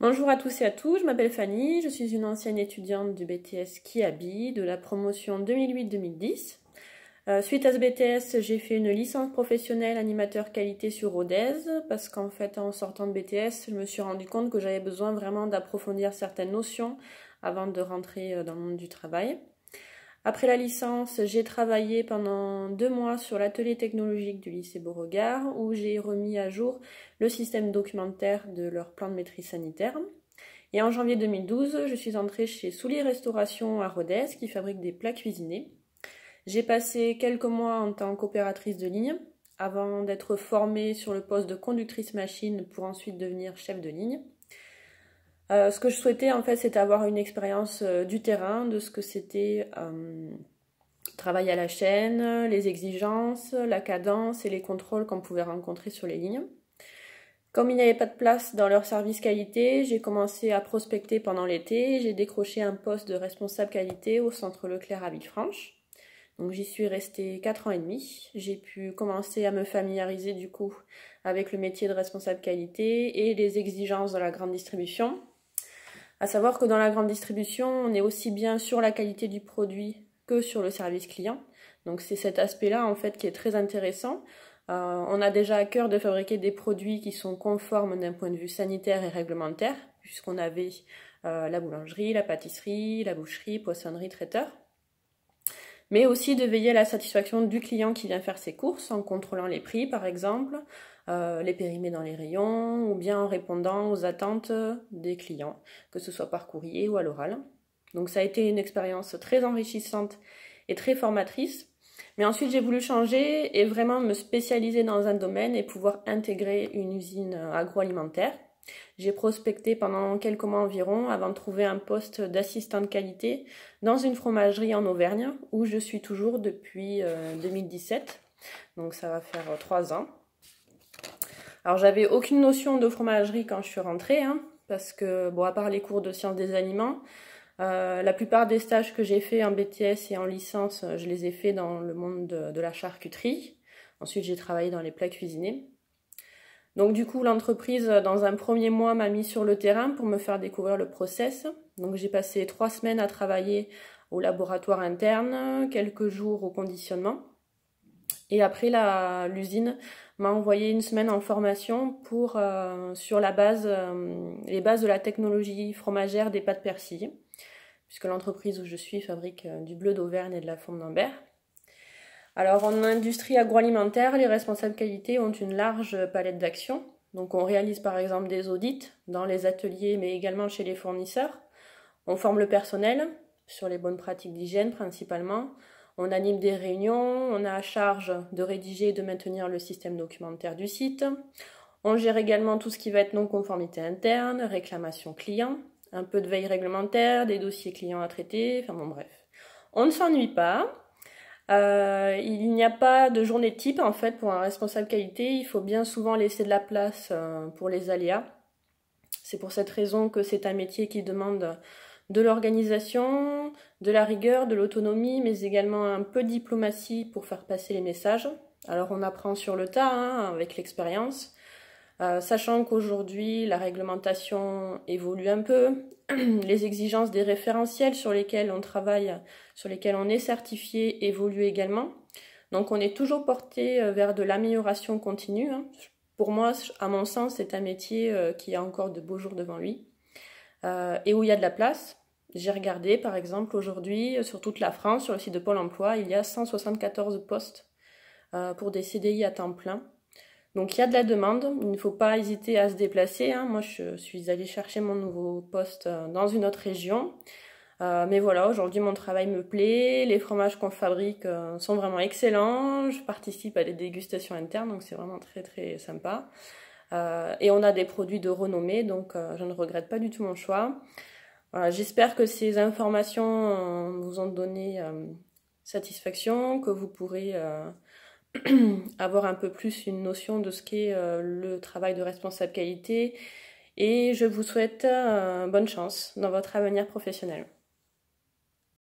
Bonjour à tous et à toutes, je m'appelle Fanny, je suis une ancienne étudiante du BTS Kiabi de la promotion 2008-2010. Suite à ce BTS, j'ai fait une licence professionnelle animateur qualité sur Rodez parce qu'en fait, en sortant de BTS, je me suis rendu compte que j'avais besoin vraiment d'approfondir certaines notions avant de rentrer dans le monde du travail. Après la licence, j'ai travaillé pendant 2 mois sur l'atelier technologique du lycée Beauregard où j'ai remis à jour le système documentaire de leur plan de maîtrise sanitaire. Et en janvier 2012, je suis entrée chez Soulier Restauration à Rodez qui fabrique des plats cuisinés. J'ai passé quelques mois en tant qu'opératrice de ligne avant d'être formée sur le poste de conductrice machine pour ensuite devenir chef de ligne. Ce que je souhaitais en fait, c'était avoir une expérience du terrain, de ce que c'était travailler à la chaîne, les exigences, la cadence et les contrôles qu'on pouvait rencontrer sur les lignes. Comme il n'y avait pas de place dans leur service qualité, j'ai commencé à prospecter pendant l'été. J'ai décroché un poste de responsable qualité au centre Leclerc à Villefranche. Donc j'y suis restée 4 ans et demi. J'ai pu commencer à me familiariser du coup avec le métier de responsable qualité et les exigences de la grande distribution. À savoir que dans la grande distribution, on est aussi bien sur la qualité du produit que sur le service client. Donc c'est cet aspect-là en fait qui est très intéressant. On a déjà à cœur de fabriquer des produits qui sont conformes d'un point de vue sanitaire et réglementaire, puisqu'on avait la boulangerie, la pâtisserie, la boucherie, poissonnerie, traiteur. Mais aussi de veiller à la satisfaction du client qui vient faire ses courses en contrôlant les prix par exemple, les périmés dans les rayons ou bien en répondant aux attentes des clients, que ce soit par courrier ou à l'oral. Donc ça a été une expérience très enrichissante et très formatrice. Mais ensuite j'ai voulu changer et vraiment me spécialiser dans un domaine et pouvoir intégrer une usine agroalimentaire. J'ai prospecté pendant quelques mois environ avant de trouver un poste d'assistant de qualité dans une fromagerie en Auvergne où je suis toujours depuis 2017. Donc ça va faire 3 ans. Alors j'avais aucune notion de fromagerie quand je suis rentrée, parce que bon, à part les cours de sciences des aliments, la plupart des stages que j'ai fait en BTS et en licence, je les ai fait dans le monde de la charcuterie. Ensuite j'ai travaillé dans les plats cuisinés. Donc du coup, l'entreprise, dans un premier mois, m'a mis sur le terrain pour me faire découvrir le process. Donc j'ai passé 3 semaines à travailler au laboratoire interne, quelques jours au conditionnement. Et après, l'usine m'a envoyé 1 semaine en formation sur les bases de la technologie fromagère des pâtes persillées, puisque l'entreprise où je suis fabrique du bleu d'Auvergne et de la fourme d'Ambert. Alors en industrie agroalimentaire, les responsables qualité ont une large palette d'actions. Donc on réalise par exemple des audits dans les ateliers mais également chez les fournisseurs. On forme le personnel sur les bonnes pratiques d'hygiène principalement. On anime des réunions, on a à charge de rédiger et de maintenir le système documentaire du site. On gère également tout ce qui va être non-conformité interne, réclamation client, un peu de veille réglementaire, des dossiers clients à traiter, enfin bon bref. On ne s'ennuie pas. Il n'y a pas de journée type en fait pour un responsable qualité, il faut bien souvent laisser de la place pour les aléas. C'est pour cette raison que c'est un métier qui demande de l'organisation, de la rigueur, de l'autonomie, mais également un peu de diplomatie pour faire passer les messages. Alors on apprend sur le tas avec l'expérience. Sachant qu'aujourd'hui la réglementation évolue un peu, les exigences des référentiels sur lesquels on travaille, sur lesquels on est certifié évoluent également. Donc on est toujours porté vers de l'amélioration continue. Pour moi, à mon sens, c'est un métier qui a encore de beaux jours devant lui et où il y a de la place. J'ai regardé par exemple aujourd'hui sur toute la France, sur le site de Pôle emploi, il y a 174 postes pour des CDI à temps plein. Donc il y a de la demande, il ne faut pas hésiter à se déplacer. Moi je suis allée chercher mon nouveau poste dans une autre région. Mais voilà, aujourd'hui mon travail me plaît, les fromages qu'on fabrique sont vraiment excellents. Je participe à des dégustations internes, donc c'est vraiment très très sympa. Et on a des produits de renommée, donc je ne regrette pas du tout mon choix. Voilà, j'espère que ces informations vous ont donné satisfaction, que vous pourrez avoir un peu plus une notion de ce qu'est le travail de responsable qualité et je vous souhaite bonne chance dans votre avenir professionnel.